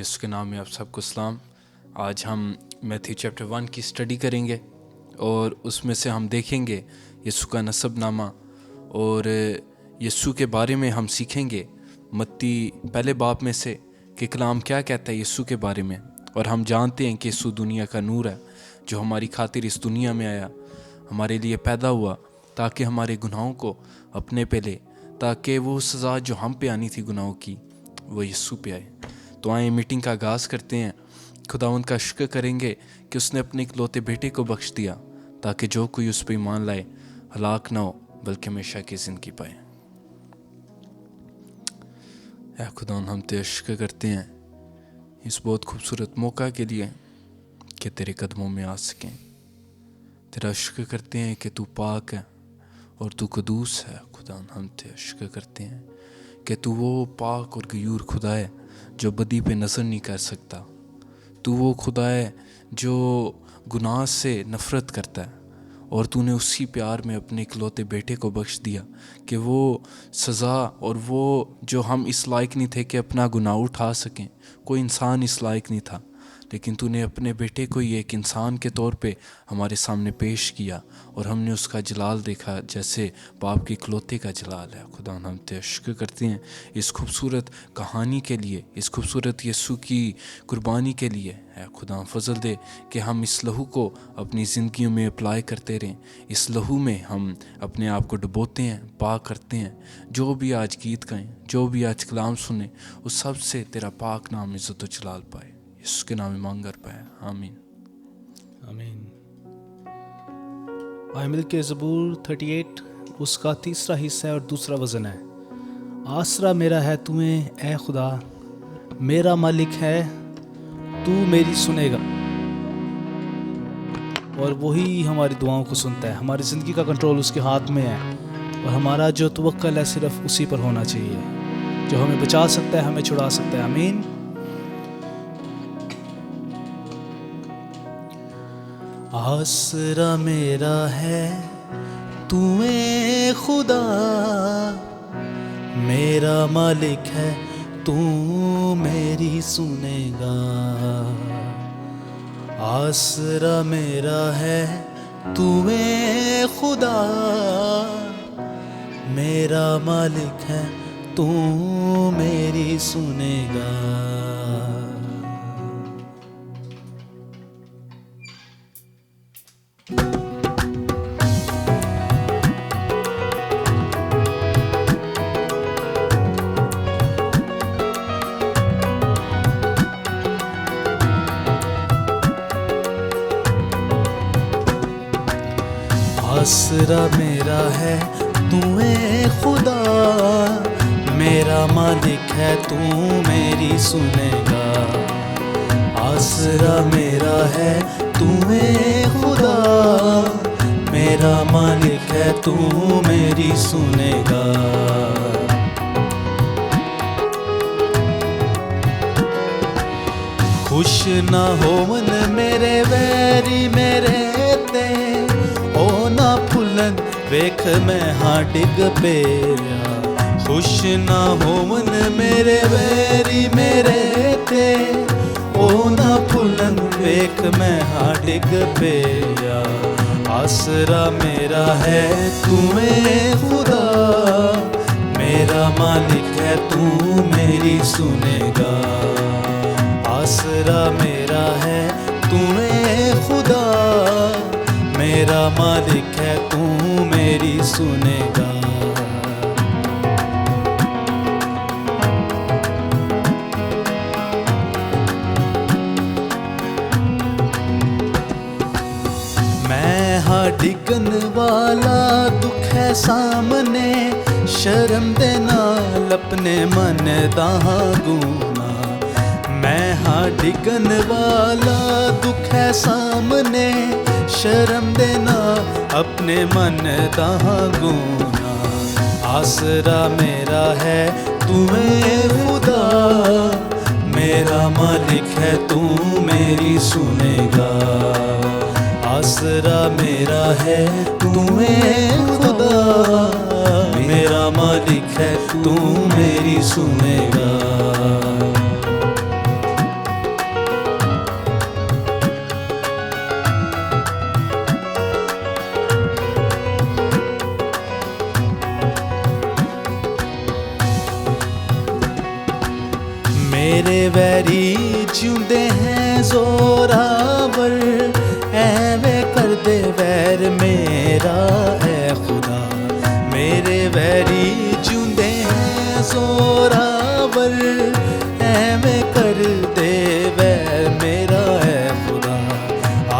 یسوع کے نام میں آپ سب کو سلام۔ آج ہم میتھیو چیپٹر 1 کی اسٹڈی کریں گے اور اس میں سے ہم دیکھیں گے یسوع کا نسب نامہ، اور یسوع کے بارے میں ہم سیکھیں گے متی پہلے باب میں سے کہ کلام کیا کہتا ہے یسوع کے بارے میں۔ اور ہم جانتے ہیں کہ یسوع دنیا کا نور ہے جو ہماری خاطر اس دنیا میں آیا، ہمارے لیے پیدا ہوا تاکہ ہمارے گناہوں کو اپنے پہ لے، تاکہ وہ سزا جو ہم پہ آنی تھی گناہوں کی وہ یسوع پہ آئے۔ تو آئیں میٹنگ کا آغاز کرتے ہیں۔ خداوند کا شکر کریں گے کہ اس نے اپنے اکلوتے بیٹے کو بخش دیا تاکہ جو کوئی اس پہ ایمان لائے ہلاک نہ ہو بلکہ ہمیشہ کی زندگی پائے۔ اے خداوند ہم تیرا شکر کرتے ہیں اس بہت خوبصورت موقع کے لیے کہ تیرے قدموں میں آ سکیں۔ تیرا شکر کرتے ہیں کہ تو پاک ہے اور تو قدوس ہے۔ خداوند ہم تیرا شکر کرتے ہیں کہ تو وہ پاک اور غیور خدا ہے جو بدی پہ نظر نہیں کر سکتا۔ تو وہ خدا ہے جو گناہ سے نفرت کرتا ہے، اور تو نے اسی پیار میں اپنے اکلوتے بیٹے کو بخش دیا کہ وہ سزا، اور وہ جو ہم اس لائق نہیں تھے کہ اپنا گناہ اٹھا سکیں، کوئی انسان اس لائق نہیں تھا، لیکن تو نے اپنے بیٹے کو ہی ایک انسان کے طور پہ ہمارے سامنے پیش کیا اور ہم نے اس کا جلال دیکھا جیسے باپ کے اکلوتے کا جلال ہے۔ خدا ہم تیرا شکر کرتے ہیں اس خوبصورت کہانی کے لیے، اس خوبصورت یسوع کی قربانی کے لیے۔ اے خدا فضل دے کہ ہم اس لہو کو اپنی زندگیوں میں اپلائی کرتے رہیں، اس لہو میں ہم اپنے آپ کو ڈبوتے ہیں، پاک کرتے ہیں۔ جو بھی آج گیت گائیں، جو بھی آج کلام سنیں، اس سب سے تیرا پاک نام عزت و جلال پائے۔ یسوع کے نام میں مانگ کر پائے، آمین آمین۔ آئے مل کے زبور 38 اس کا تیسرا حصہ ہے اور دوسرا وزن ہے۔ آسرا میرا ہے تمہیں اے خدا، میرا مالک ہے تو میری سنے گا۔ اور وہی ہماری دعاؤں کو سنتا ہے، ہماری زندگی کا کنٹرول اس کے ہاتھ میں ہے، اور ہمارا جو توکل ہے صرف اسی پر ہونا چاہیے، جو ہمیں بچا سکتا ہے، ہمیں چھڑا سکتا ہے۔ آمین۔ آسرا میرا ہے تو اے خدا، میرا مالک ہے تو میری سنے گا۔ آسرا میرا ہے تو اے خدا، میرا مالک ہے تو میری سنے گا۔ آسرا میرا ہے تو اے خدا، میرا مالک ہے تو میری سنے گا۔ آسرا میرا ہے تو اے خدا، میرا مالک ہے تو میری سنے گا۔ خوش نہ ہون میرے ویری میرے تے، او نہ پھلن ویکھ میں ہاں ڈگ پیا۔ خوش نہ ہون میرے ویری میرے تے، او نہ پھلن ویکھ میں ہاں ڈگ پیا۔ آسرا میرا ہے تو اے خدا، میرا مالک ہے تو میری سنے گا۔ آسرا میرا ہے تو اے خدا، میرا مالک ہے تو میری سنے گا۔ میں ہاں ڈگن والا دکھ ہے سامنے، شرم دے نال اپنے من داں گونا۔ میں ہاں ڈگن والا دکھ ہے سامنے، شرم دینا اپنے من داں گونا۔ آسرا میرا ہے تو اے خدا، میرا مالک ہے تو میری سنے گا۔ آسرا میرا ہے تو اے خدا، میرا مالک ہے تو میری سنے گا۔ ਮੇਰੇ ਵੈਰੀ ਜਿਉਂਦੇ ਹੈ ਜ਼ੋਰਾਵਰ ਐਵੇਂ ਕਰਦੇ ਵੈਰ ਮੇਰਾ ਐ ਖੁਦਾ ਮੇਰੇ ਵੈਰੀ ਜਿਉਂਦੇ ਹੈ ਜ਼ੋਰਾਵਰ ਐਵੇਂ ਕਰਦੇ ਵੈਰ ਮੇਰਾ ਐ ਖੁਦਾ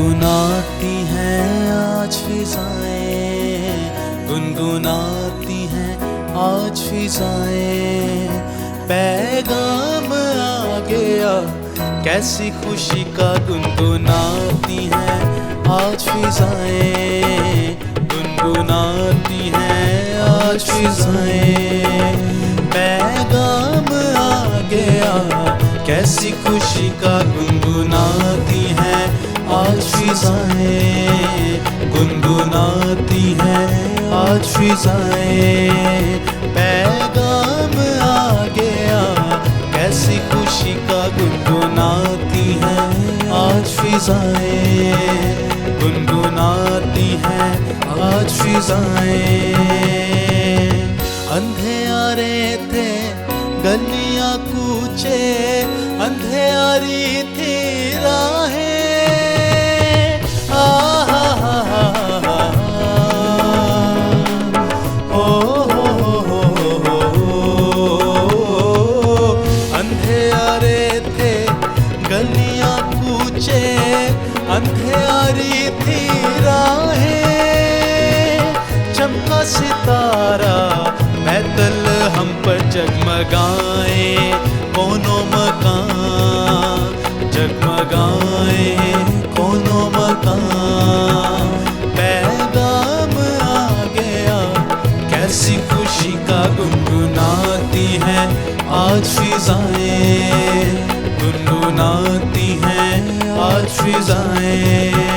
گنگناتی ہیں آج فضائیں، گنگناتی ہیں آج فضائیں، پیغام آ گیا کیسی خوشی کا، گنگناتی ہیں آج فضائیں، گنگناتی ہیں آج فضائیں، پیغام آ گیا کیسی خوشی کا، گنگناتی ہیں آج فضائیں، گنگناتی ہیں آج فضائیں، پیغام آ گیا کیسی خوشی کا، گنگناتی ہیں آج فضائیں، گنگناتی ہیں آج فضائیں، اندھیارے تھے گلیاں کوچے، اندھیاری تھی راہیں، اندھیارے تھے گلیاں کوچے، اندھیاری تھی راہیں، چمکا ستارہ بیت الحم پر جگمگائیں کونوں مکان، جگمگائیں کونوں مکان، پیغام آ گیا کیسی خوشی کا، گنگناتی ہیں آج فضائیں، گنگناتی ہیں آج فضائیں،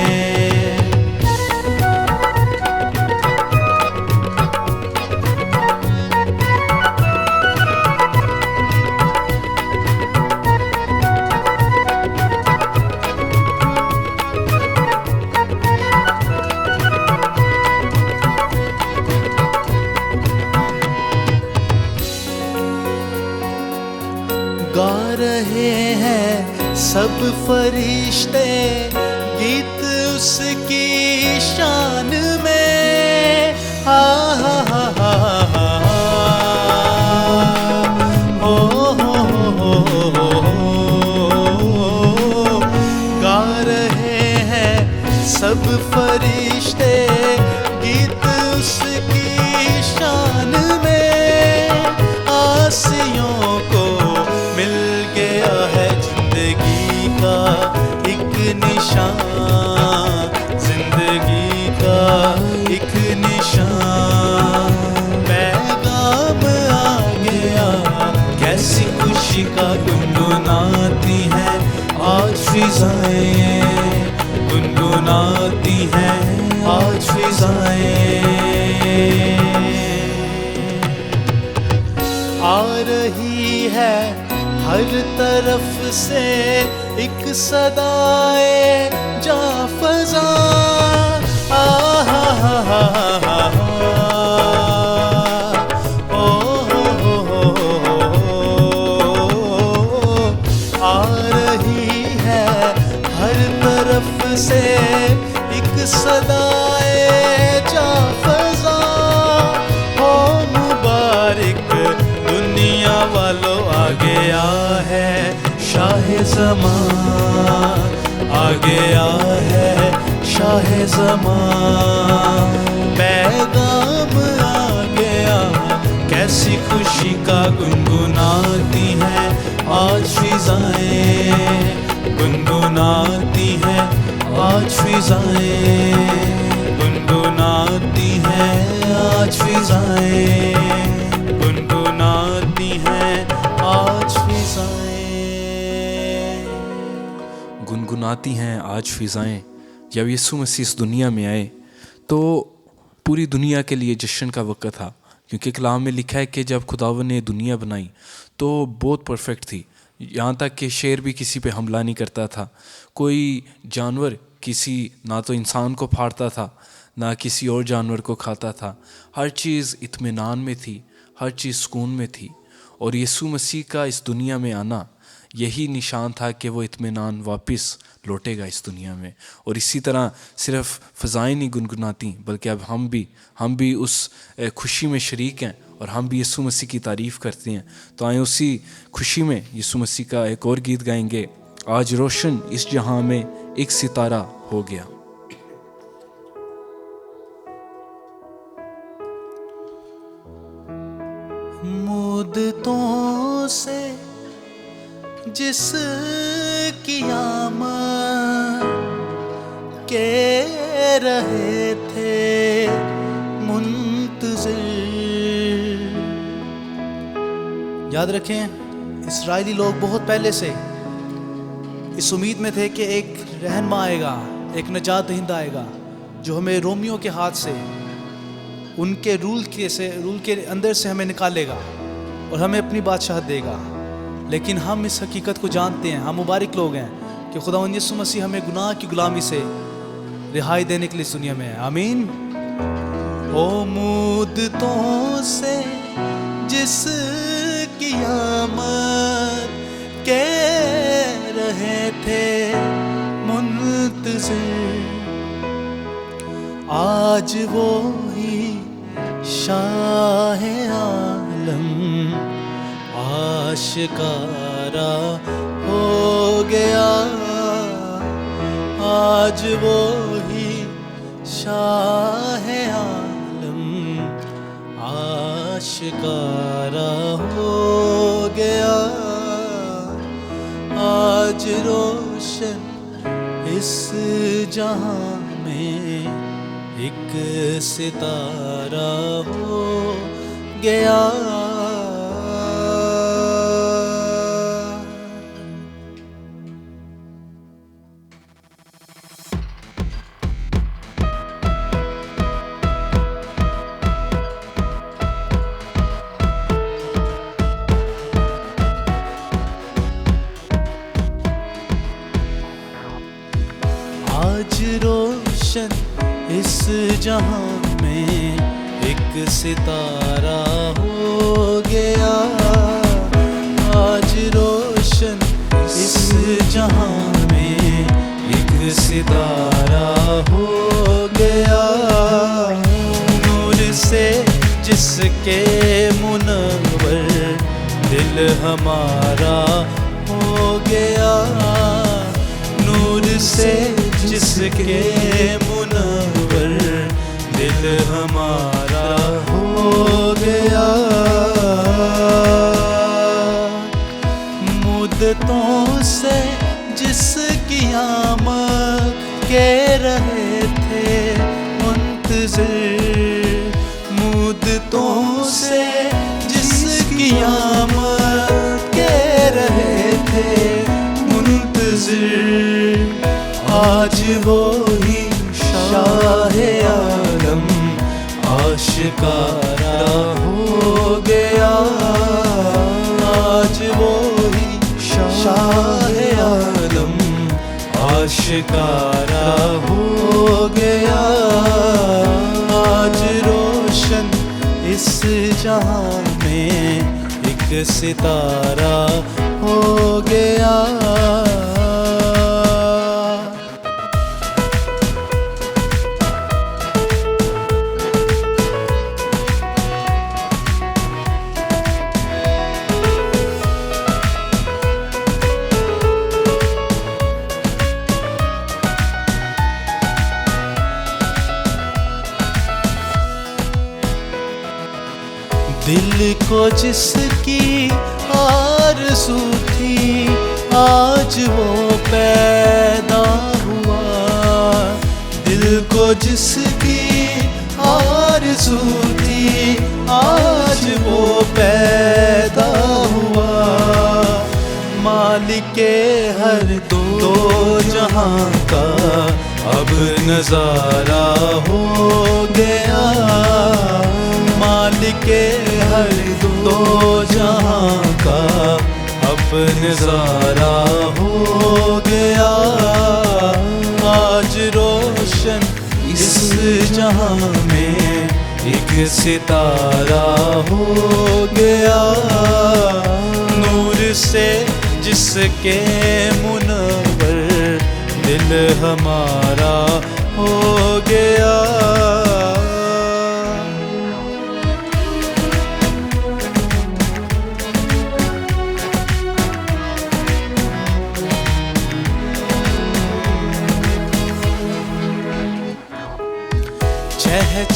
گا رہے ہیں سب فرشتے گیت اس کی شان میں، ہا ہا ہا ہا ہا، گا رہے ہیں سب فرشتے گیت اس کی شان میں، آسیوں کو مل گیا ہے زندگی کا ایک نشان، زندگی کا ایک نشان، پیغام آ گیا کیسی خوشی کا، گنگناتی ہیں آج فضائیں، گنگناتی ہیں آج فضائیں، آ رہی ہے ہر طرف سے ایک صدائے جاں فضاں، آ رہی ہے ہر طرف سے ایک صدائے جاں فضاں، ہو مبارک دنیا والوں، آ گیا ہے شاہ زمان، آ گیا ہے شاہ زمان، پیغام آ گیا کیسی خوشی کا، گنگناتی ہیں آج فضائیں، گنگناتی ہیں آج فضائیں، گنگناتی ہیں آج فضائیں، گنگناتی ہیں آج فضائیں، گنگناتی ہیں آج فضائیں۔ جب یسوع مسیح اس دنیا میں آئے تو پوری دنیا کے لیے جشن کا وقت تھا، کیونکہ کلام میں لکھا ہے کہ جب خداوند نے دنیا بنائی تو بہت پرفیکٹ تھی، یہاں تک کہ شیر بھی کسی پہ حملہ نہیں کرتا تھا، کوئی جانور کسی نہ تو انسان کو پھاڑتا تھا نہ کسی اور جانور کو کھاتا تھا، ہر چیز اطمینان میں تھی، ہر چیز سکون میں تھی، اور یسوع مسیح کا اس دنیا میں آنا یہی نشان تھا کہ وہ اطمینان واپس لوٹے گا اس دنیا میں۔ اور اسی طرح صرف فضائیں نہیں گنگناتی، بلکہ اب ہم بھی اس خوشی میں شریک ہیں، اور ہم بھی یسوع مسیح کی تعریف کرتے ہیں۔ تو آئیں اسی خوشی میں یسوع مسیح کا ایک اور گیت گائیں گے، آج روشن اس جہاں میں ایک ستارہ ہو گیا۔ مدتوں سے جس کی آمد کے رہے تھے منتظر۔ یاد رکھیں، اسرائیلی لوگ بہت پہلے سے اس امید میں تھے کہ ایک رہنما آئے گا، ایک نجات دہندہ آئے گا جو ہمیں رومیوں کے ہاتھ سے، ان کے رول کے اندر سے ہمیں نکالے گا اور ہمیں اپنی بادشاہت دے گا۔ لیکن ہم اس حقیقت کو جانتے ہیں، ہم مبارک لوگ ہیں کہ خداوند یسوع مسیح ہمیں گناہ کی غلامی سے رہائی دینے کے لیے اس دنیا میں ہے۔ آمین۔ او مدتوں سے جس کی آمد کے رہے تھے منتظر، آج وہی شاہ عالم آشکارا ہو گیا۔ آج وہی شاہ عالم آشکارا ہو گیا۔ آج روشن اس جہاں میں ایک ستارہ ہو گیا۔ آج روشن اس جہاں میں ایک ستارہ ہو گیا۔ آج روشن اس جہاں میں ایک ستارہ ہو گیا۔ نور سے جس کے منور دل ہمارا ہو گیا۔ نور سے جس کے منور دل ہمارا ہو گیا۔ مدتوں سے جس کی آمد کے رہے تھے منتظر، مدتوں سے جس کی آمد کے رہے تھے منتظر، آج وہی شاہ عالم آشکارا ہو گیا۔ آج وہی شاہ عالم آشکارا ہو گیا۔ آج روشن اس جہاں میں ایک ستارہ ہو گیا۔ دل کو جس کی آرزو تھی آج وہ پیدا ہوا۔ دل کو جس کی آرزو تھی آج وہ پیدا ہوا۔ مالک ہر دو جہاں کا اب نظارہ ہو گیا۔ مالک ہر دو جہاں کا اب نظارہ ہو گیا۔ آج روشن اس جہاں میں ایک ستارہ ہو گیا۔ نور سے جس کے منور دل ہمارا ہو گیا۔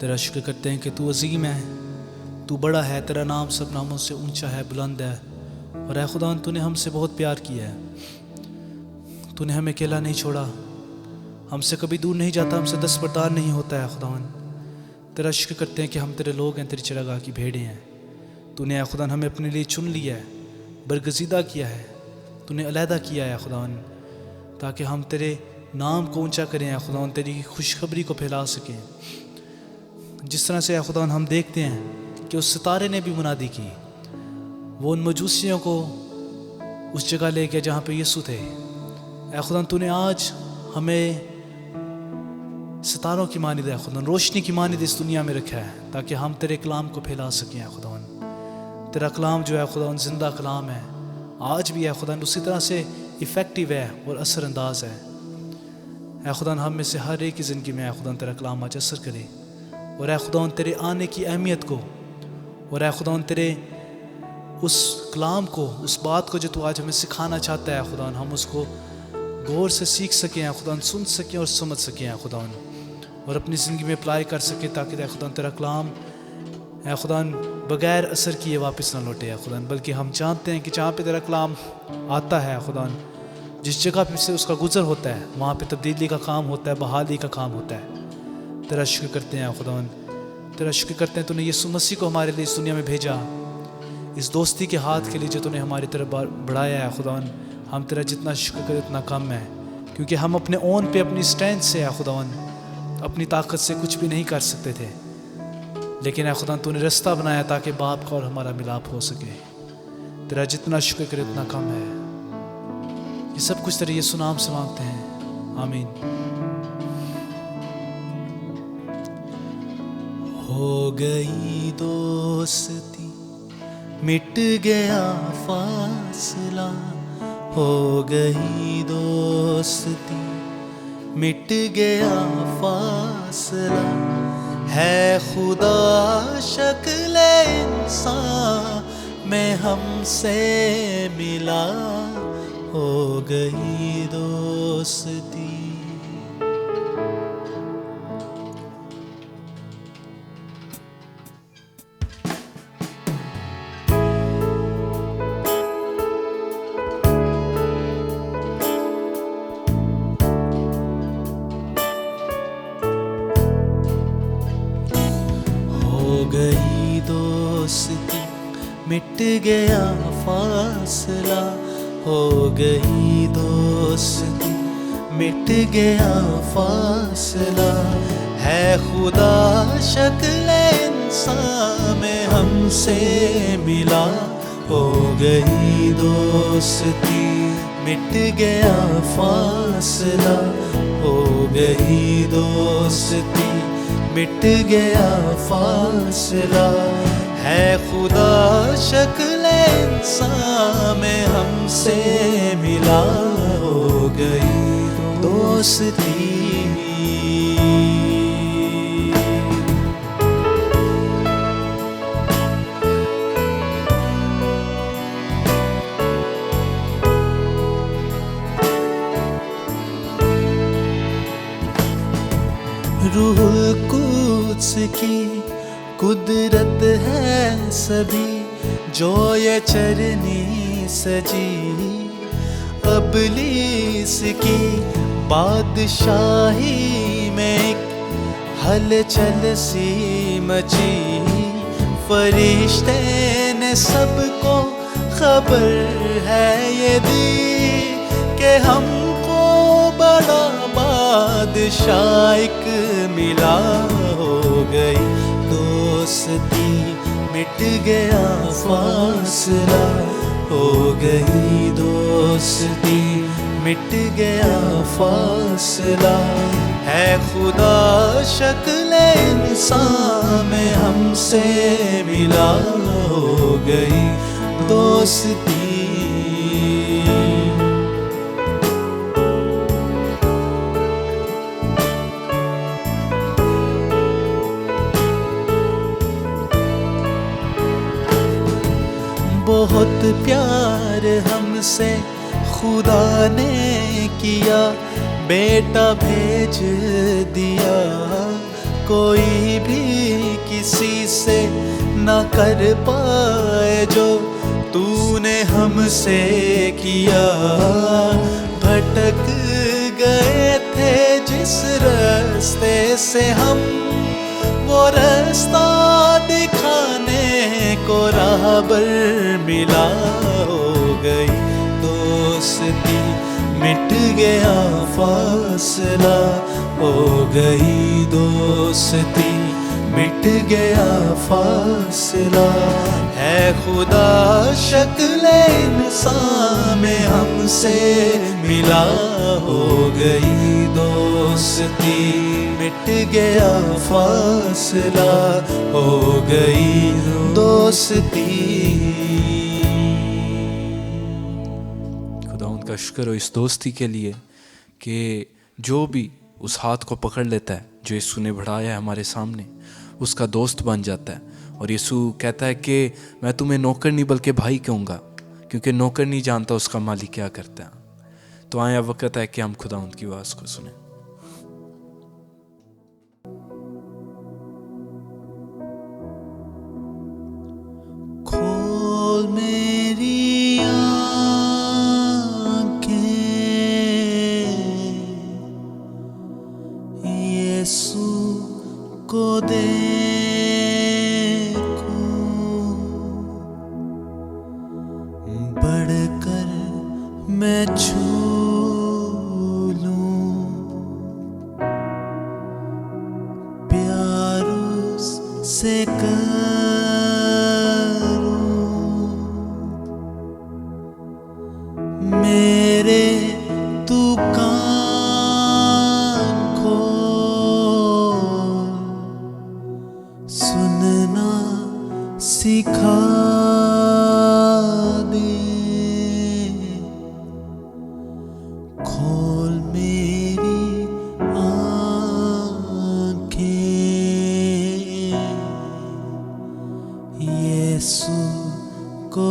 تیرا شکر کرتے ہیں کہ تو عظیم ہے، تو بڑا ہے، تیرا نام سب ناموں سے اونچا ہے، بلند ہے. اور اے خدا تو نے ہم سے بہت پیار کیا ہے، تو نے ہمیں اکیلا نہیں چھوڑا، ہم سے کبھی دور نہیں جاتا، ہم سے دستبردار نہیں ہوتا ہے. خدا تیرا شکر کرتے ہیں کہ ہم تیرے لوگ ہیں، تیری چراگاہ کی بھیڑیں ہیں. تو نے اے خدا ہمیں اپنے لیے چن لیا ہے، برگزیدہ کیا ہے، تو نے علیحدہ کیا ہے خدا، تاکہ ہم تیرے نام کو اونچا کریں اے خدا، تیری خوشخبری کو پھیلا سکیں. جس طرح سے اے خدا ہم دیکھتے ہیں کہ اس ستارے نے بھی منادی کی، وہ ان مجوسیوں کو اس جگہ لے گیا جہاں پہ یسوع تھے. اے خدا تو نے آج ہمیں ستاروں کی مانند اے خدا، روشنی کی مانند اس دنیا میں رکھا ہے، تاکہ ہم تیرے کلام کو پھیلا سکیں اے خدا. تیرا کلام جو ہے خدا زندہ کلام ہے، آج بھی اے خدا اسی طرح سے ایفیکٹیو ہے اور اثر انداز ہے. اے خدا ہم میں سے ہر ایک کی زندگی میں اے خدا تیرا کلام آج اثر کرے، اور اے خدا تیرے آنے کی اہمیت کو، اور اے خدا تیرے اس کلام کو، اس بات کو جو تو آج ہمیں سکھانا چاہتا ہے اے خدا، ہم اس کو غور سے سیکھ سکیں اے خدا، سن سکیں اور سمجھ سکیں اے خدا، اور اپنی زندگی میں اپلائی کر سکیں، تاکہ اے خدا تیرا کلام اے خدا بغیر اثر کیے واپس نہ لوٹے اے خدا. بلکہ ہم جانتے ہیں کہ جہاں پہ تیرا کلام آتا ہے اے خدا، جس جگہ پہ سے اس کا گزر ہوتا ہے، وہاں پہ تبدیلی کا کام ہوتا ہے، بحالی کا کام ہوتا ہے. تیرا شکر کرتے ہیں اے خدا، تیرا شکر کرتے ہیں تو نے یسوع مسیح کو ہمارے لیے اس دنیا میں بھیجا، اس دوستی کے ہاتھ کے لیے جو تو نے ہماری طرف بڑھایا ہے خدا. ہم تیرا جتنا شکر کرے اتنا کم ہے، کیونکہ ہم اپنے اون پہ، اپنی اسٹرینتھ سے اے خدا، اپنی طاقت سے کچھ بھی نہیں کر سکتے تھے. لیکن اے خدا تو نے رستہ بنایا تاکہ باپ کا اور ہمارا ملاپ ہو سکے. تیرا جتنا شکر کرے اتنا کم ہے. یہ سب کچھ تیرے یسوع نام سے مانگتے ہیں، آمین. ہو گئی دوستی، مٹ گیا فاصلہ، ہو گئی دوستی، مٹ گیا فاصلہ، ہے خدا شکل انسان میں ہم سے ملا، ہو گئی دوستی. ہو گئی دوستی، مٹ گیا فاصلہ، ہو گئی دوستی، مٹ گیا فاصلہ، ہے خدا شکل انسان میں ہم سے ملا، ہو گئی دوستی، مٹ گیا فاصلہ، ہو گئی دوستی، مٹ گیا فاصلہ، ہے خدا شکل انسان میں ہم سے ملا، ہو گئی دوستی. روح القدس کی قدرت ہے سبھی، جو یہ چرنی سجی، ابلیس کی بادشاہی میں ایک ہلچل سی مچی، فرشتے نے سب کو خبر ہے یہ دی کہ ہم کو بڑا بادشاہ ایک ملا، ہو گئی دوستی، مٹ گیا فاصلہ، ہو گئی دوستی، مٹ گیا فاصلہ، ہے خدا شکل انسان میں ہم سے ملا، ہو گئی دوستی. بہت پیار ہم سے خدا نے کیا، بیٹا بھیج دیا، کوئی بھی کسی سے نہ کر پائے جو تو نے ہم سے کیا. بھٹک گئے تھے جس راستے سے ہم, وہ راستہ دکھانے کو راہبر ملا. ہو گئی دوستی مٹ گیا فاصلہ, ہو گئی دوستی مٹ گیا فاصلہ. ہے خدا شکل انسان میں ہم سے ملا, ہو گئی دوستی مٹ گیا فاصلہ, ہو گئی دوستی. خدا ان کا شکر ہو اس دوستی کے لیے کہ جو بھی اس ہاتھ کو پکڑ لیتا ہے جو یسوع نے بڑھایا ہے ہمارے سامنے, اس کا دوست بن جاتا ہے. اور یسوع کہتا ہے کہ میں تمہیں نوکر نہیں بلکہ بھائی کہوں گا, کیونکہ نوکر نہیں جانتا اس کا مالک کیا کرتا ہے. تو آیا وقت ہے کہ ہم خدا ان کی آواز کو سنیں. کھول میری آنکھیں یسوع کو دیکھوں, بڑھ کر میں چھو لوں, پیار اس سے میرے تو کان کھول, سننا سکھا دے. کھول میری آنکھیں یسوع کو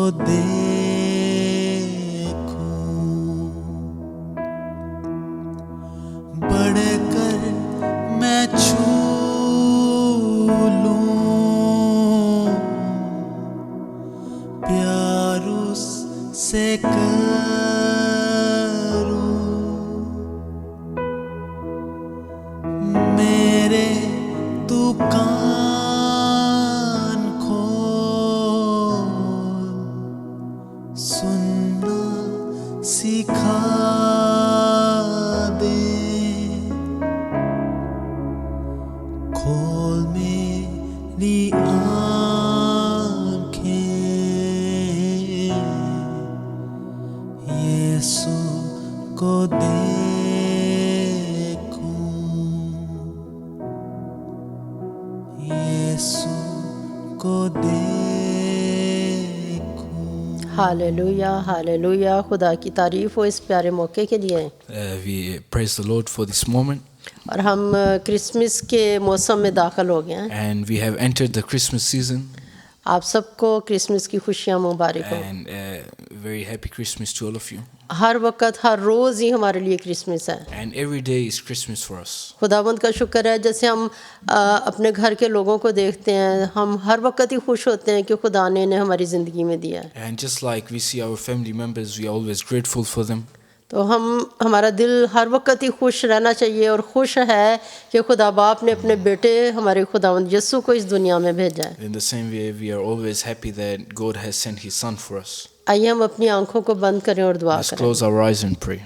بڑھ کر میں چھو لوں, پیار اس سے کروں, میرے تو کان کھول, سننا سکھا دے. کھول میری آنکھیں یسوع کو دیکھوں, یسوع کو دیکھوں. Hallelujah hallelujah. خدا کی تعریف ہو اس پیارے موقع کے لیے. We praise the Lord for this moment. اور ہم کرسمس کے موسم میں داخل ہو گئے ہیں. And we have entered the Christmas season. آپ سب کو کرسمس کی خوشیاں مبارک ہوں. And very happy Christmas to all of you. ہر وقت ہر روز ہی ہمارے لیے کرسمس ہے. And every day is Christmas for us. خداوند کا شکر ہے, جیسے ہم اپنے گھر کے لوگوں کو دیکھتے ہیں, ہم ہر وقت ہی خوش ہوتے ہیں کہ خدا نے انہیں ہماری زندگی میں دیا ہے. And just like we see our family members, we are always grateful for them. تو ہمارا دل ہر وقت ہی خوش رہنا چاہیے, اور خوش ہے کہ خدا باپ نے اپنے بیٹے ہمارے خداوند یسوع کو اس دنیا میں بھیجا ہے. In the same way, we are always happy that God has sent His Son for us. آئیے ہم اپنی آنکھوں کو بند کریں اور دعا Let's کریں. close our eyes and pray.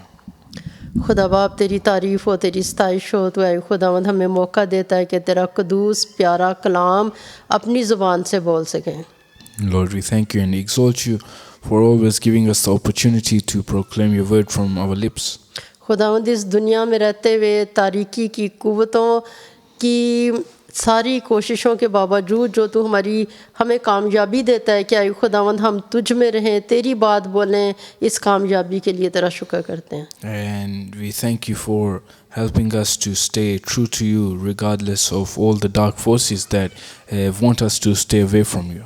خدا باپ تیری تعریف ہو, تیری ستائش ہو. تو اے خداوند ہمیں موقع دیتا ہے کہ تیرا قدوس پیارا کلام اپنی زبان سے بول سکیں. Lord, we thank you and exalt you for always giving us the opportunity to proclaim your word from our lips. خداوند اس دنیا میں رہتے ہوئے تاریکی کی قوتوں کی ساری کوششوں کے باوجود جو تو ہمیں کامیابی دیتا ہے کہ اے خداوند ہم تجھ میں رہیں, تیری بات بولیں, اس کامیابی کے لیے تیرا شکر کرتے ہیں. And we thank you for helping us to stay true to you regardless of all the dark forces that want us to stay away from you.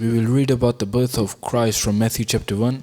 We will read about the birth of Christ from Matthew chapter 1.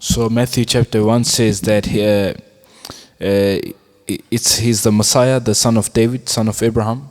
So Matthew chapter 1 says that he's the Messiah, the son of David, son of Abraham.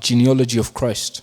genealogy of Christ.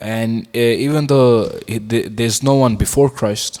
And even though there's no one before Christ,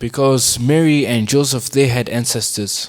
because Mary and Joseph, they had ancestors.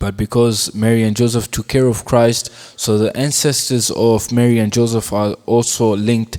But because Mary and Joseph took care of Christ, so the ancestors of Mary and Joseph are also linked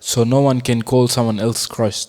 So no one can call someone else Christ.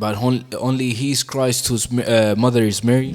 But only he is Christ whose mother is Mary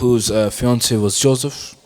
whose fiance was Joseph.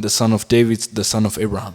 the son of David, the son of Abraham.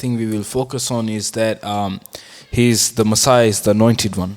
thing we will focus on is that he is the Messiah, is the anointed one.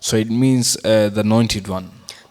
So it means the anointed one.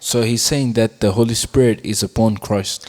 So he's saying that the Holy Spirit is upon Christ.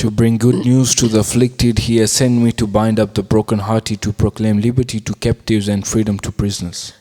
To bring good news to the afflicted, he has sent me to bind up the brokenhearted, to proclaim liberty to captives and freedom to prisoners.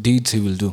deeds he will do.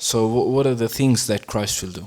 So what are the things that Christ will do?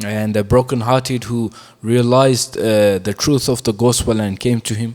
And the brokenhearted who realized the truth of the gospel and came to him.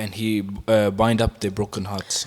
and he bind up their broken hearts.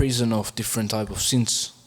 prison of different type of sins.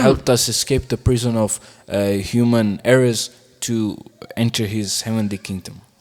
helped us escape the prison of human errors to enter his heavenly kingdom.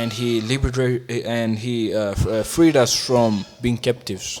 And he liberated and he freed us from being captives.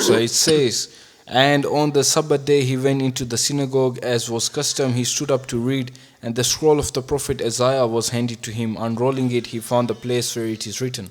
So it says, and on the Sabbath day he went into the synagogue, as was custom. He stood up to read, and the scroll of the prophet Isaiah was handed to him. Unrolling it, he found the place where it is written.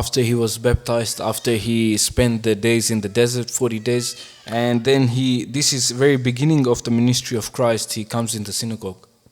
after he was baptized, after he spent the days in the desert, 40 days, and then this is very beginning of the ministry of Christ, he comes in the synagogue.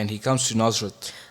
And he comes to Nazareth.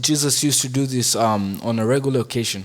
Jesus used to do this on a regular occasion.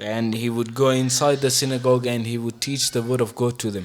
And he would go inside the synagogue and he would teach the word of God to them.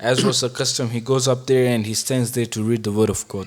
as was the custom, he goes up there and he stands there to read the word of God.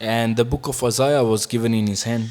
And the book of Isaiah was given in his hand.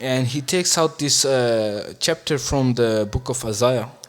And he takes out this chapter from the book of Isaiah.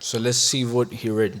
So let's see what he read.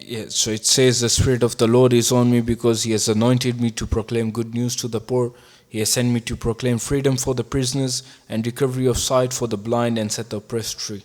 Yeah, so it says, the Spirit of the Lord is on me because he has anointed me to proclaim good news to the poor. He has sent me to proclaim freedom for the prisoners and recovery of sight for the blind and set the oppressed free.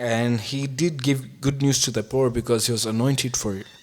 And he did give good news to the poor because he was anointed for it.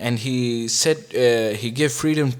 And he said he gave freedom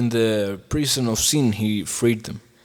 in the prison of sin, he freed them.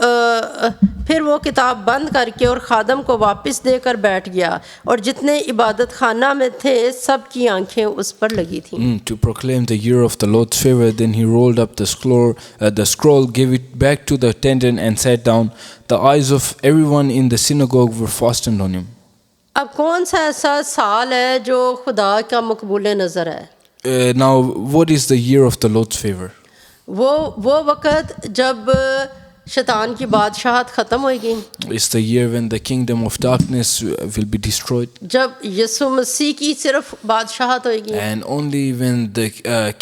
پھر وہ کتاب بند کر کے اور خادم کو واپس دے کر بیٹھ گیا اور جتنے عبادت خانہ میں تھے سب کی آنکھیں اس پر لگی تھیں. To proclaim the year of the Lord's favor, then he rolled up the scroll, gave it back to the attendant and sat down. The eyes of everyone in the synagogue were fastened on him. اب کون سا ایسا سال ہے جو خدا کا مقبول نظر ہے؟ Now, what is the year of the Lord's favor? وہ وقت جب شیطان کی بادشاہت ختم ہوئے گی، It's the year when the kingdom of darkness will be destroyed, جب یسوع مسیح کی صرف بادشاہت ہوئے گی. and only when the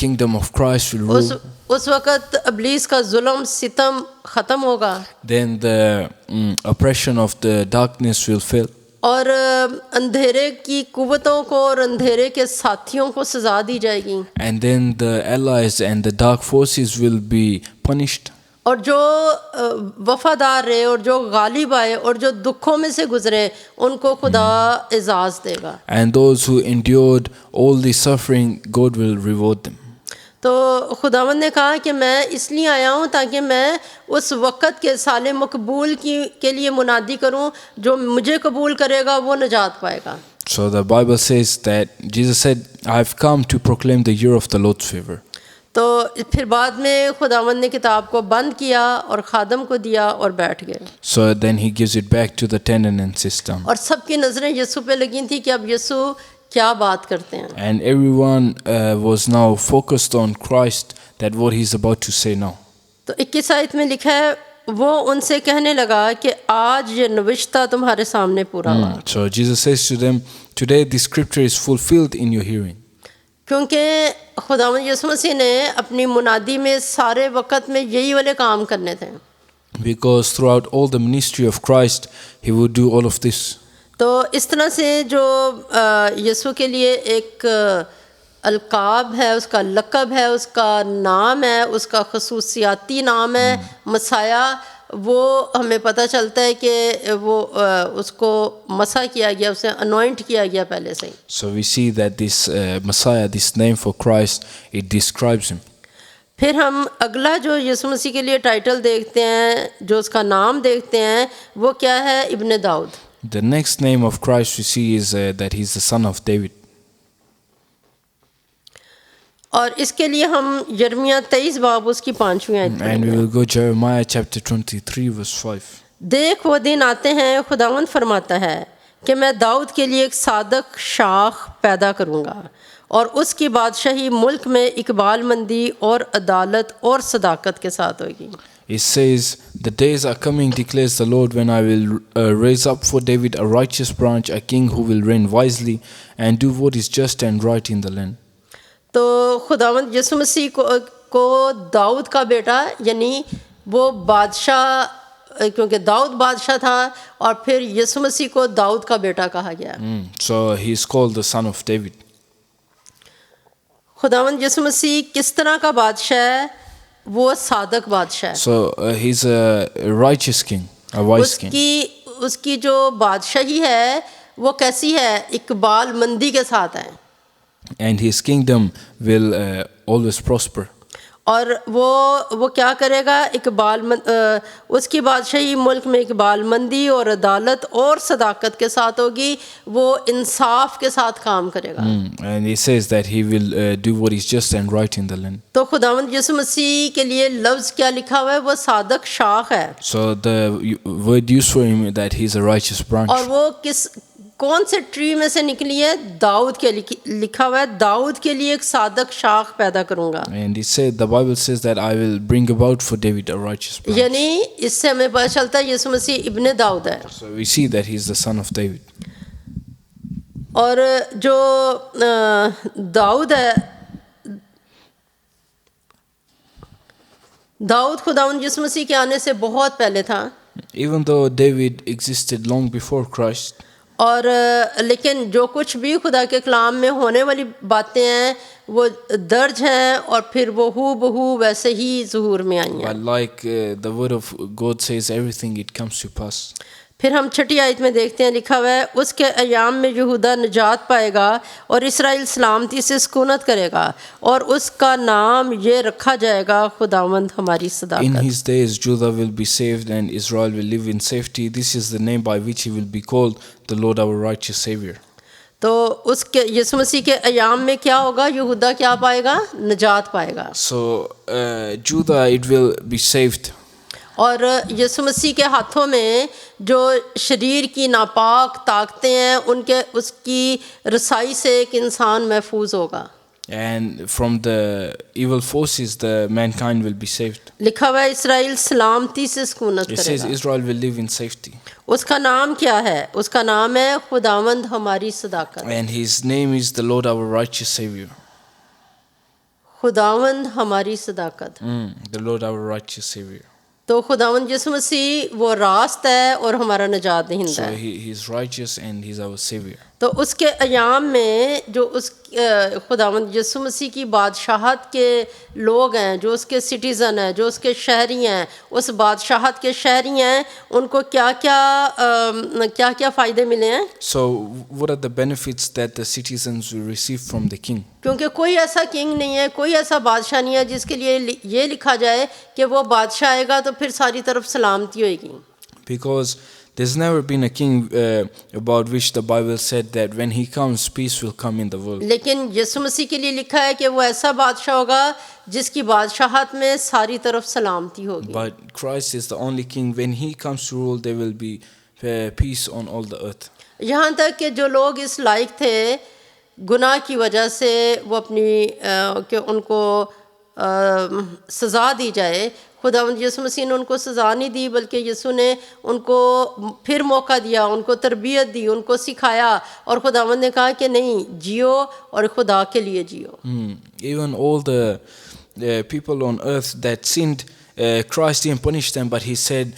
kingdom of Christ will rule, اس وقت ابلیس کا ظلم ستم ختم ہوگا then the oppression of the darkness will fail, اور اندھیرے کی قوتوں کو اور اندھیرے کے ساتھیوں کو سزا دی جائے گی، and then the allies and the dark forces will be punished. اور جو وفادار رہے اور جو غالب آئے اور جو دکھوں میں سے گزرے ان کو خدا اعزاز دے گا. And those who endured all the suffering, God will reward them. تو خداوند نے کہا کہ میں اس لیے آیا ہوں تاکہ میں اس وقت کے سال مقبول کے لیے منادی کروں، جو مجھے قبول کرے گا وہ نجات پائے گا. So the Bible says that Jesus said, I have come to proclaim the year of the Lord's favor. تو پھر بعد میں خداوند نے کتاب کو بند کیا اور خادم کو دیا اور بیٹھ گئے. So then he gives it back to the attendant and sits down. اور سب کی نظریں یسوع پہ لگی تھیں کہ اب یسوع کیا بات کرتے ہیں. And everyone was now focused on Christ, that what he's about to say now. تو 21 آیت میں لکھا ہے وہ ان سے کہنے لگا کہ آج یہ نوشتہ تمہارے سامنے پورا ہوا. So Jesus says to them, today the scripture is fulfilled in your hearing. کیونکہ خداوند یسوع مسیح نے اپنی منادی میں سارے وقت میں یہی والے کام کرنے تھے. Because throughout all the ministry of Christ, he would do all of this. تو اس طرح سے جو یسوع کے لیے ایک القاب ہے، اس کا لقب ہے، اس کا نام ہے، اس کا خصوصیاتی نام ہے مسیح، وہ ہمیں پتہ چلتا ہے کہ وہ اس کو مسح کیا گیا، اسے انوائنٹ کیا گیا پہلے سے ہی. So we see that this Messiah, this name for Christ, it describes him. پھر ہم اگلا جو یسوع مسیح کے لیے ٹائٹل دیکھتے ہیں، جو اس کا نام دیکھتے ہیں، وہ کیا ہے؟ ابن داؤد. The next name of Christ we see is that he's the son of David. اور اس کے لیے ہم یرمیہ 23 باب اس کی 5ویں آیت And we will go Jeremiah chapter 23 verse 5. دیکھ وہ دن آتے ہیں، خداوند فرماتا ہے کہ میں داؤد کے لیے ایک صادق شاخ پیدا کروں گا اور اس کی بادشاہی ملک میں اقبال مندی اور عدالت اور صداقت کے ساتھ ہوگی. It says, the days are coming, declares the Lord, when I will raise up for David a righteous branch, a king who will reign wisely and do what is just and right in the land. تو خداوند یسوع مسیح کو داؤد کا بیٹا، یعنی وہ بادشاہ، کیونکہ داؤد بادشاہ تھا، اور پھر یسوع مسیح کو داؤد کا بیٹا کہا گیا. So he is called the son of David. خداوند یسوع مسیح کس طرح کا بادشاہ ہے؟ وہ صادق بادشاہ ہے. So he's a righteous king, a wise king. اس کی جو بادشاہی ہے وہ کیسی ہے؟ اقبال مندی کے ساتھ ہے. And his kingdom will always prosper. اور وہ کیا کرے گا؟ اس کی بادشاہی ملک میں اقبال مندی اور عدالت اور صداقت کے ساتھ ہوگی، وہ انصاف کے ساتھ کام کرے گا. And he says that he will do what is just and right in the land. تو خداوند یسوع مسیح کے لیے لفظ کیا لکھا ہوا ہے؟ وہ صادق شاخ ہے. So the word used for him that he is a righteous branch. اور وہ کون سے ٹری میں سے نکلی ہے؟ داؤد کے لکھا ہوا ہے داؤد کے لیے ایک صادق شاخ پیدا کروں گا. And he said, the Bible says that I will bring about for David a righteous branch. یعنی اس سے ہمیں پتہ چلتا ہے یسوع مسیح ابن داؤد ہے. So we see that he is the son of David. اور جو داؤد ہے، داؤد خداوند یسوع مسیح کے آنے سے بہت پہلے تھا. Even though David existed long before Christ, اور لیکن جو کچھ بھی خدا کے کلام میں ہونے والی باتیں ہیں وہ درج ہیں، اور پھر وہ ہو بہو ویسے ہی ظہور میں آئی ہیں. but like the word of God says, everything it comes to pass. پھر ہم چھٹی آیت میں دیکھتے ہیں لکھا ہوا ہے اس کے ایام میں یہودا نجات پائے گا اور اسرائیل سلامتی سے سکونت کرے گا اور اس کا نام یہ رکھا جائے گا خداوند ہماری In صداقت. his days, Judah will be saved and Israel will live in safety. This is the name by which he will be called, the Lord our righteous Savior. تو اس کے یسوع مسیح کے ایام میں کیا ہوگا؟ یہودا کیا پائے گا؟ نجات پائے گا. So Judah, it will be saved. اور یسوع مسیح کے ہاتھوں میں جو شریر کی ناپاک طاقتیں ہیں اس کی رسائی سے ایک انسان محفوظ ہوگا. And from the evil forces, the mankind will be saved. لکھا ہوا ہے اسرائیل سلامتی سے سکونت It کرے says God. Israel will live in safety. اس کا نام کیا ہے؟ اس کا نام ہے خداوند ہماری صداقت. And his name is the Lord our righteous Savior. خداوند ہماری صداقت. The Lord our righteous Savior. تو خداوند یسوع مسیح وہ راست ہے اور ہمارا نجات دہندہ So ہے. he is righteous and he's our Savior. تو اس کے ایام میں جو اس خداوند یسوع مسیح کی بادشاہت کے لوگ ہیں، جو اس کے سٹیزن ہیں، جو اس کے شہری ہیں، اس بادشاہت کے شہری ہیں، ان کو کیا کیا فائدے ملے ہیں؟ So what are the benefits that the citizens will receive from the king? کیونکہ کوئی ایسا کنگ نہیں ہے، کوئی ایسا بادشاہ نہیں ہے جس کے لیے یہ لکھا جائے کہ وہ بادشاہ آئے گا تو پھر ساری طرف سلامتی ہوئے گی. Because there's never been a king about which the Bible said that when he comes, peace will come in the world. لیکن یسوع مسیح کے لیے لکھا ہے کہ وہ ایسا بادشاہ ہوگا جس کی بادشاہت میں ساری طرف سلامتی ہوگی. But Christ is the only king. When he comes to rule, there will be peace on all the earth. یہاں تک کہ جو لوگ اس لائق تھے گناہ کی وجہ سے وہ اپنی کہ ان کو سزا دی جائے، خداوند یسوع مسیح نے ان کو سزا نہیں دی، بلکہ یسوع نے ان کو پھر موقع دیا، ان کو تربیت دی، ان کو سکھایا، اور خداوند نے کہا کہ نہیں، جیو اور خدا کے لیے Jio. Even all the people on earth that sinned, Christ didn't punish them, but he said,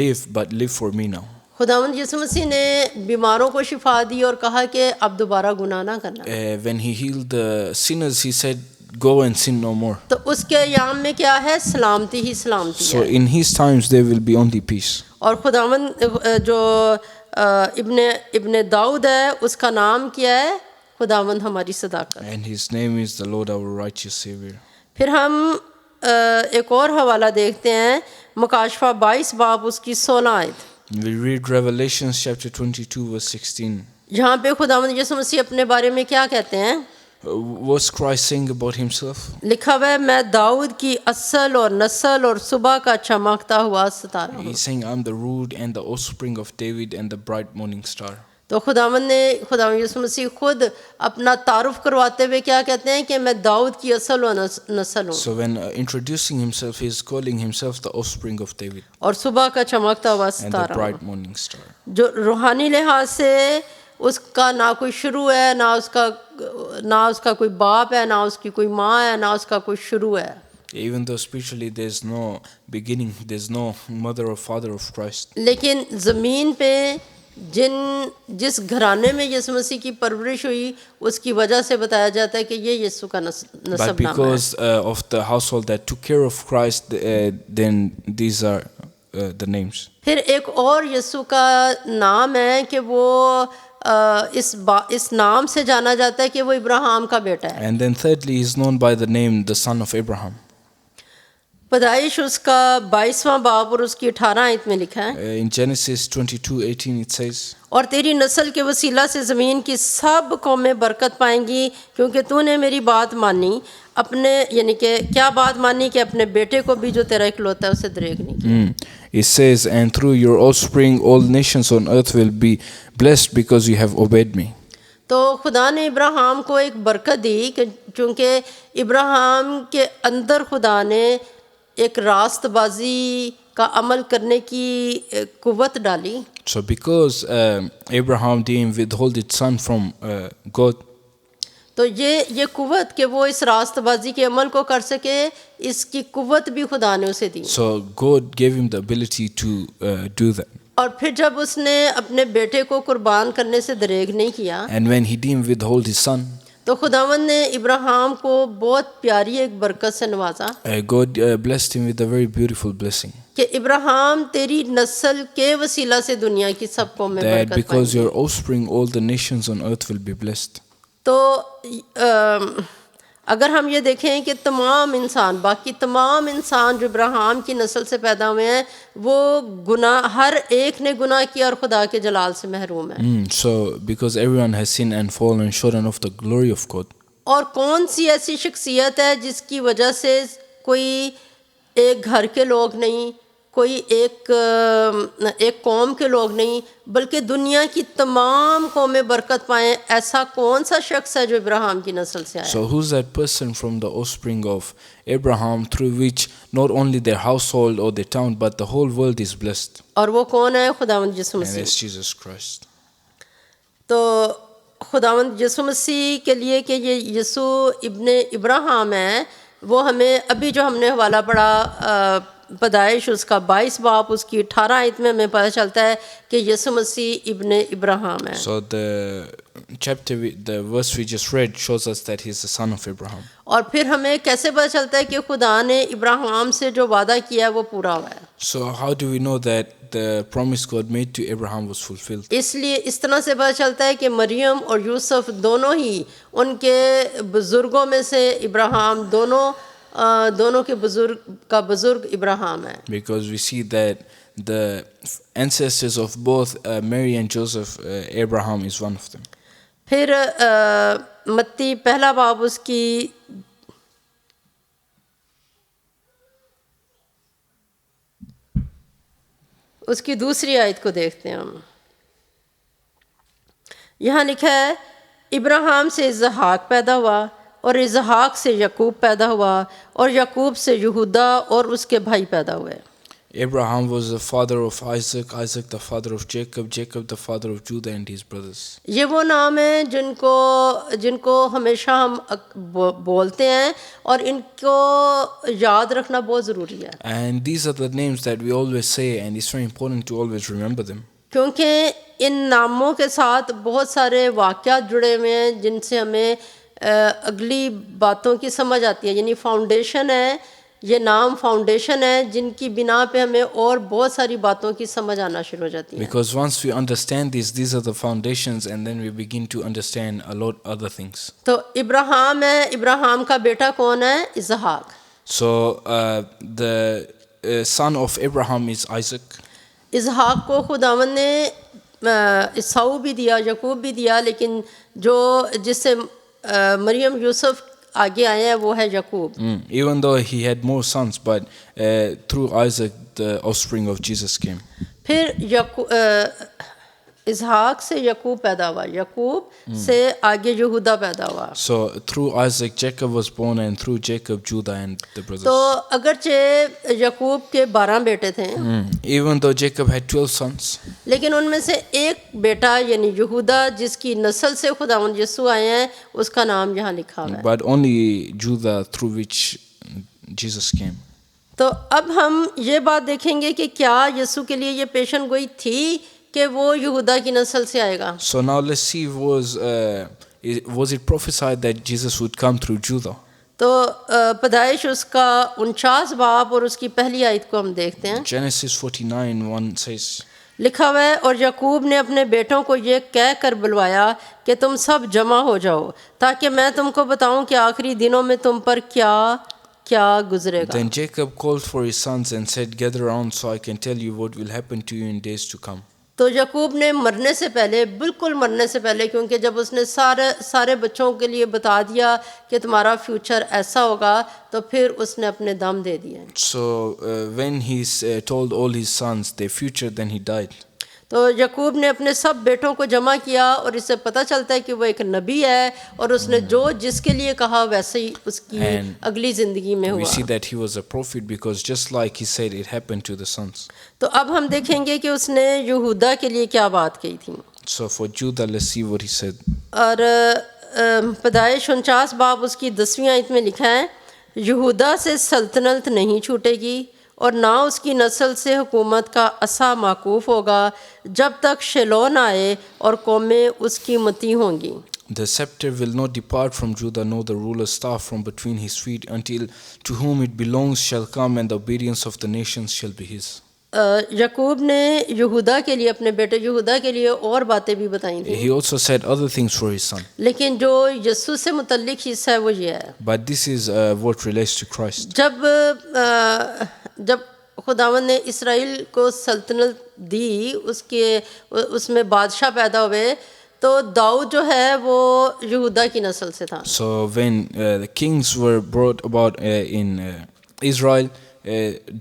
live, but live for me now. خداوند یسوع مسیح نے بیماروں کو شفا دی اور کہا کہ اب دوبارہ گناہ نہ کرنا. When he healed the sinners, he said, go and sin no more. تو اس کے ایام میں کیا ہے؟ سلامتی ہی سلامتی So ہے. in his times, there will be only peace. اور خداوند جو ابن داؤد ہے اس کا نام کیا ہے؟ خداوند ہماری صداقت. And his name is the Lord our righteous Savior. پھر ہم ایک اور حوالہ دیکھتے ہیں، مکاشفہ 22 باب اس کی 16 آیت. We read Revelations chapter 22 verse 16. جہاں پہ خداوند یسوع مسیح اپنے بارے میں کیا کہتے ہیں؟ What's Christ saying about himself? لکھا ہوا ہے میں داؤد کی اصل اور نسل اور صبح کا چمکتا ہوا ستارہ ہوں. He's saying, I'm the root and the offspring of David and the bright morning star. تو خداوند یسوع مسیح خود اپنا تعارف کرواتے ہوئے کیا کہتے ہیں کہ میں داؤد کی اصل و نسل ہوں. So when introducing himself, he's calling himself the offspring of David اور صبح کا چمکتا ہوا and the ستارہ ہوں. bright morning star. جو روحانی لحاظ سے اس کا نہ کوئی شروع ہے، نہ اس کا کوئی باپ ہے، نہ اس کی کوئی ماں ہے، نہ اس کا کوئی شروع ہے. Even though spiritually there's no beginning, there's no mother or father of Christ. لیکن زمین پہ جس گھرانے میں یسوع مسیح کی پرورش ہوئی اس کی وجہ سے بتایا جاتا ہے کہ یہ یسوع کا نسب But نام ہے. because of the household that took care of Christ, then these are the names. پھر ایک اور یسوع کا نام ہے کہ وہ اس نام سے جانا جاتا ہے کہ وہ ابراہیم کا بیٹا ہے. And then thirdly, he's known by the name the son of Abraham. پیدائش اس کا 22واں باب اور اس کی 18 آیت میں لکھا ہے In Genesis 22:18 it says, اور تیری نسل کے وسیلہ سے زمین کی سب قومیں برکت پائیں گی کیونکہ تو نے میری بات مانی، اپنے یعنی کہ کیا بات مانی؟ کہ اپنے بیٹے کو بھی جو تیرا اکلوتا ہے اسے دریغ نہیں کیا. It says, and through your offspring all nations on earth will be blessed because you have obeyed me. تو خدا نے ابراہیم کو ایک برکت دی کہ چونکہ ابراہیم کے اندر خدا نے ایک راست بازی کا عمل کرنے کی قوت ڈالی. So because Abraham didn't withhold his son from God, تو یہ قوت کہ وہ اس راست بازی کے عمل کو کر سکے، اس کی قوت بھی خدا نے اسے دی. so God gave him the ability to do that. اور پھر جب اس نے اپنے بیٹے کو قربان کرنے سے دریغ نہیں کیا And when he didn't withhold his son, تو خداوند نے ابراہیم کو بہت پیاری ایک برکت سے نوازا God blessed him with a very beautiful blessing. کہ ابراہیم تیری نسل کے وسیلہ سے دنیا کی سب قومیں That برکت پائیں because گی. your offspring, all the nations on earth will be blessed. تو اگر ہم یہ دیکھیں کہ تمام انسان، باقی تمام انسان جو ابراہیم کی نسل سے پیدا ہوئے ہیں، وہ گناہ، ہر ایک نے گناہ کیا اور خدا کے جلال سے محروم ہے. So because everyone has sinned and fallen short of the glory of God. اور کون سی ایسی شخصیت ہے جس کی وجہ سے کوئی ایک گھر کے لوگ نہیں، کوئی ایک قوم کے لوگ نہیں، بلکہ دنیا کی تمام قومیں برکت پائیں؟ ایسا کون سا شخص ہے جو ابراہیم کی نسل سے آیا؟ So who's that person from the offspring of Abraham through which not only their household or their town but the whole world is blessed? اور وہ کون ہے؟ خداوند یسوع And مسیح. that's Jesus Christ. تو خداوند یسوع مسیح کے لیے کہ یہ یسوع ابن ابراہیم ہے، وہ ہمیں ابھی جو ہم نے حوالہ پڑھا پیدائش اس کا 22 باب اس کی 18 آیت میں ہمیں پتہ چلتا ہے کہ یسوع مسیح ابن ابراہیم ہے. So the verse we just read shows us that he's the son of Abraham. اور پھر ہمیں کیسے پتہ چلتا ہے کہ خدا نے ابراہیم سے جو وعدہ کیا ہے وہ پورا ہوا ہے؟ So how do we know that the promise God made to Abraham was fulfilled? اس لیے اس طرح سے پتہ چلتا ہے کہ مریم اور یوسف دونوں ہی ان کے بزرگوں میں سے ابراہیم دونوں کے بزرگ ابراہیم ہے. Because we see that the ancestors of both Mary and Joseph, Abraham is one of them. پھر متی پہلا باب اس کی دوسری آیت کو دیکھتے ہیں ہم. یہاں لکھا ہے ابراہیم سے اسحاق پیدا ہوا اور اسحاق سے یعقوب پیدا ہوا اور یعقوب سے یہودا اور اس کے بھائی پیدا ہوئے. Abraham was the father of Isaac, Isaac the father of Jacob, Jacob the father of Judah and his brothers. یہ وہ نام ہیں جن کو ہمیشہ ہم بولتے ہیں اور ان کو یاد رکھنا بہت ضروری ہے. And these are the names that we always say, and it's very important to always remember them. کیونکہ ان ناموں کے ساتھ بہت سارے واقعات جڑے ہوئے ہیں جن سے ہمیں اگلی باتوں کی سمجھ آتی ہے. یعنی فاؤنڈیشن ہے، یہ نام فاؤنڈیشن ہے جن کی بنا پہ ہمیں اور بہت ساری باتوں کی سمجھ آنا شروع ہو جاتی ہے. Because once we understand these are the foundations, and then we begin to understand a lot other things. تو ابراہیم ہے، ابراہیم کا بیٹا کون ہے؟ اسحاق. So the son of Abraham is Isaac. اسحاق کو خداوند نے عیساؤ بھی دیا، یعقوب بھی دیا، لیکن جس سے مریم یوسف آگے آئے ہیں وہ ہے یعقوب. Even though he had more sons, but through Isaac the offspring of Jesus came. پھر اسحاق سے یعقوب پیدا ہوا، یعقوب سے آگے یہودا پیدا ہوا. So through Isaac Jacob was born, and through Jacob Judah and the brothers. تو اگرچہ یعقوب کے 12 بیٹے تھے، Even though Jacob had 12 sons, لیکن ان میں سے ایک بیٹا یعنی یہودا جس کی نسل سے خداوند یسوع آئے ہیں، اس کا نام یہاں لکھا ہوا ہے. but only Judah through which Jesus came. تو اب ہم یہ بات دیکھیں گے کہ کیا یسوع کے لیے یہ پیشن گوئی تھی کہ وہ یہودا کی نسل سے آئے گا؟ So now let's see, was it prophesied that Jesus would come through Judah? تو پیدائش اس کا 49 باب اور اس کی پہلی آیت کو ہم دیکھتے ہیں. Genesis 49:1 says, لکھا ہوا ہے، اور یعقوب نے اپنے بیٹوں کو یہ کہہ کر بلوایا کہ تم سب جمع ہو جاؤ تاکہ میں تم کو بتاؤں کہ آخری دنوں میں تم پر کیا گزرے گا. Then Jacob called for his sons and said, gather around so I can tell you what will happen to you in days to come. تو یعقوب نے مرنے سے پہلے، بالکل مرنے سے پہلے، کیونکہ جب اس نے سارے بچوں کے لیے بتا دیا کہ تمہارا فیوچر ایسا ہوگا، تو پھر اس نے اپنے دم دے دیے. So when he told all his sons their future, then he died. تو یعقوب نے اپنے سب بیٹوں کو جمع کیا اور اس سے پتہ چلتا ہے کہ وہ ایک نبی ہے اور اس نے جس کے لیے کہا ویسے ہی اس کی اگلی زندگی میں We ہوا. see that he was a prophet because just like he said, it happened to the sons. تو اب ہم دیکھیں گے کہ اس نے یہودا کے لیے کیا بات کہی تھی. So for Judah, let's see what he said. اور پیدائش 49 باب اس کی 10ویں آیت میں لکھا ہے، یہودا سے سلطنت نہیں چھوٹے گی اور نہ اس کی نسل سے حکومت کا عصا موقوف ہوگا جب تک شیلون آئے اور قومیں اس کی متی ہوں گی. The scepter will not depart from Judah, nor the ruler's staff from between his feet, until to whom it belongs shall come, and the obedience of the nations shall be his. یعقوب نے یہودا کے لیے اپنے بیٹے یہودا کے لیے اور باتیں بھی بتائیں تھیں، He also said other things for his son. لیکن جو یسوع سے متعلق حصہ ہے وہ یہ ہے، But this is what relates to Christ. جب خداوند نے اسرائیل کو سلطنت دی، اس میں بادشاہ پیدا ہوئے، تو داؤد جو ہے وہ یہودا کی نسل سے تھا. So when the kings were brought about in Israel,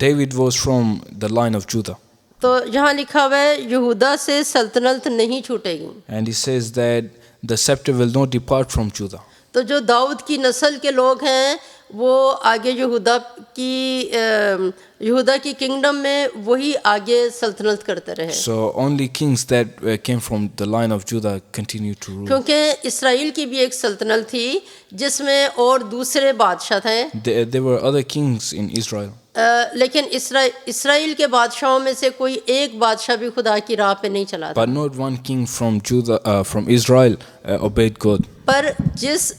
David was from the line of Judah. تو یہاں لکھا ہوا ہے یہودا سے سلطنت نہیں چھوٹے گی. And he says that the scepter will not depart from Judah. تو جو داؤد کی نسل کے لوگ ہیں وہ آگے یہودا کی کنگڈم میں وہی آگے سلطنت کرتے رہے. So only kings that came from the line of Judah continued to rule. کیونکہ اسرائیل کی بھی ایک سلطنت تھی جس میں اور دوسرے بادشاہ تھے. There were other kings in Israel. لیکن اسرائیل کے بادشاہوں میں سے کوئی ایک بادشاہ بھی خدا کی راہ پہ نہیں چلا تھا. But not one king from from Israel obeyed God. پر جس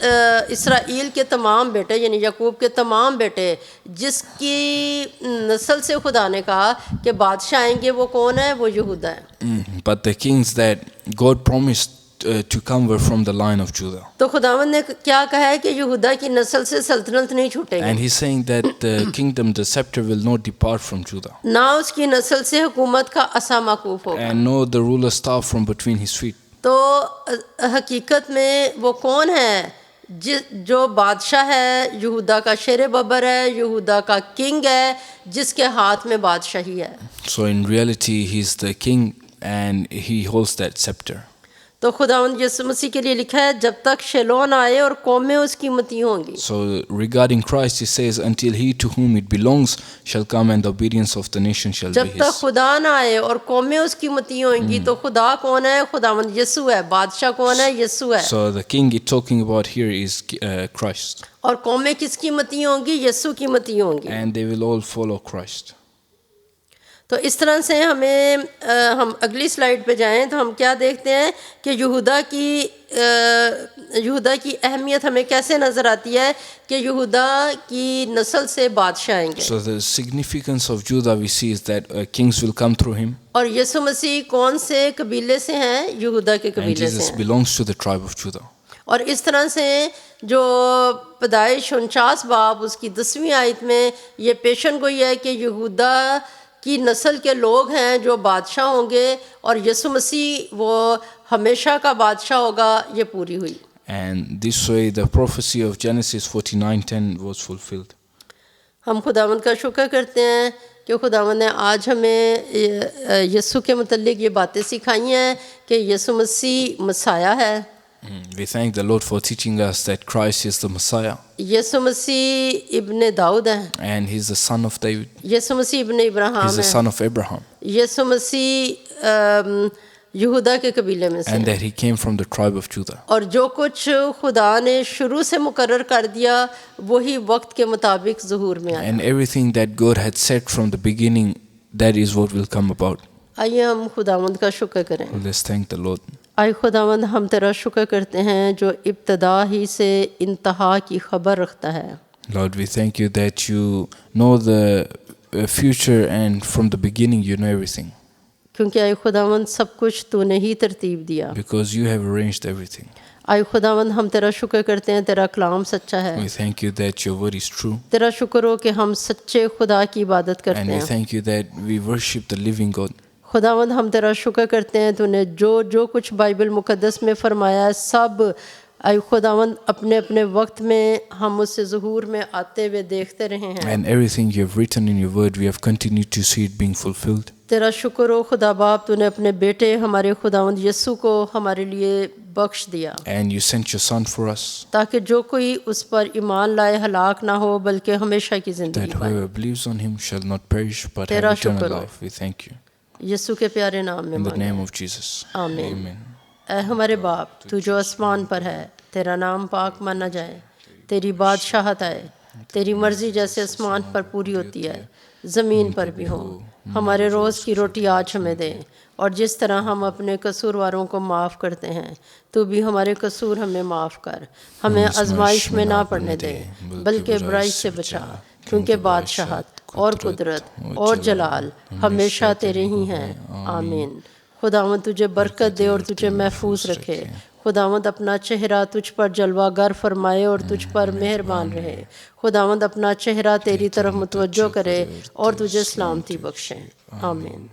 اسرائیل کے تمام بیٹے یعنی یعقوب کے تمام بیٹے جس کی نسل سے خدا نے کہا کہ بادشاہ آئیں گے وہ کون ہے؟ وہ یہودا ہے. But the kings that God promised to come were from the line of Judah. تو خداوند نے کیا کہا ہے کہ یہودا کی نسل سے سلطنت نہیں چھوٹے And گی، he's saying that the kingdom, the scepter will not depart from Judah. نہ اس کی نسل سے حکومت کا عصا موقوف ہوگا. And no the ruler's staff from between his feet. تو حقیقت میں وہ کون ہے جو بادشاہ ہے؟ یہودا کا شیر ببر ہے، یہودا کا کنگ ہے جس کے ہاتھ میں بادشاہی ہے. So in reality he's the king and he holds that scepter. تو خداوند یسوع مسیح کے لیے لکھا ہے جب تک شیلون آئے اور قومیں اس کی مطیع ہوں گی. So regarding Christ he says until he to whom it belongs shall come and the obedience of the nation shall be جب تک his. خدا نہ آئے اور قومیں اس کی مطیع ہوں گی. تو خدا کون ہے؟ خداوند یسوع ہے. بادشاہ کون ہے؟ یسوع ہے. So the king it's talking about here is Christ. اور قومیں کس کی مطیع ہوں گی؟ یسوع کی مطیع ہوں گی. And they will all follow Christ. تو اس طرح سے ہم اگلی سلائیڈ پہ جائیں تو ہم کیا دیکھتے ہیں کہ یہودا کی اہمیت ہمیں کیسے نظر آتی ہے کہ یہودا کی نسل سے بادشاہ آئیں گے. So the significance of Judah we see is that kings will come through him. اور یسوع مسیح کون سے قبیلے سے ہیں؟ یہودا کے And قبیلے سے Jesus ہیں. belongs to the tribe of Judah. اور اس طرح سے جو پیدائش 49 باب اس کی 10ویں آیت میں یہ پیشن گوئی ہے کہ یہودا کی نسل کے لوگ ہیں جو بادشاہ ہوں گے اور یسوع مسیح وہ ہمیشہ کا بادشاہ ہوگا، یہ پوری ہوئی. And this way the prophecy of Genesis 49:10 was fulfilled. ہم خداوند کا شکر کرتے ہیں کہ خداوند نے آج ہمیں یسوع کے متعلق یہ باتیں سکھائی ہیں کہ یسوع مسیح مسیح ہے. We thank the Lord for teaching us that Christ is the Messiah یسوع مسیح ابن داؤد ہے. and he's the son of David. یسوع مسیح ابن ابراہیم He's the ہے. son of Abraham یسوع مسیح یہودا کے قبیلے میں سے. and that he came from the tribe of Judah. اور جو کچھ خدا نے شروع سے مقرر کر دیا وہی وقت کے مطابق ظہور میں آیا. And everything that God had said from the beginning, that is what will come about. آئیے ہم خداوند کا شکر کریں. Let's thank the Lord. آئے خداوند ہم تیرا شکر کرتے ہیں جو ابتدا ہی سے انتہا کی خبر رکھتا ہے. Lord, we thank you that you know the future and from the beginning you know everything. کیونکہ آئے خداوند سب کچھ تو نے ہی ترتیب دیا. Because you have arranged everything. آئے خداوند ہم تیرا شکر کرتے ہیں تیرا کلام سچا ہے. We thank you that your word is true. تیرا شکر ہو کہ ہم سچے خدا کی عبادت کرتے And we ہیں. thank you that we worship the living God. خداوند ہم تیرا شکر کرتے ہیں تو نے جو کچھ بائبل مقدس میں فرمایا ہے سب اے خداوند اپنے اپنے وقت میں ہم اس سے ظہور میں آتے ہوئے دیکھتے رہے ہیں. And everything you have written in your word, we have continued to see it being fulfilled. تیرا شکر ہو خدا باپ تو نے اپنے بیٹے ہمارے خداوند یسوع کو ہمارے لیے بخش دیا And you sent your son for us, تاکہ جو کوئی اس پر ایمان لائے ہلاک نہ ہو بلکہ ہمیشہ کی زندگی that پائے. whoever believes on him shall not perish but تیرا have eternal شکر ہو. life. We thank you. یسوع کے پیارے نام میں In the مانگتے name ہیں. of Jesus. آمین. Amen. اے ہمارے باپ تو جو آسمان پر ہے تیرا نام پاک مانا جائے، تیری بادشاہت آئے، تیری مرضی جیسے آسمان پر پوری ہوتی ہے زمین پر بھی ہوں۔ ہمارے روز کی روٹی آج ہمیں دے، اور جس طرح ہم اپنے قصورواروں کو معاف کرتے ہیں تو بھی ہمارے قصور ہمیں معاف کر۔ ہمیں آزمائش میں نہ پڑنے دے بلکہ برائی سے بچا، کیونکہ بادشاہت اور قدرت اور جلال ہمیشہ تیرے ہی ہیں، آمین۔ خداوند تجھے برکت دے اور تجھے محفوظ رکھے۔ خداوند اپنا چہرہ تجھ پر جلوہ گر فرمائے اور تجھ پر مہربان رہے۔ خداوند اپنا چہرہ تیری طرف متوجہ کرے اور تجھے سلامتی بخشے، آمین۔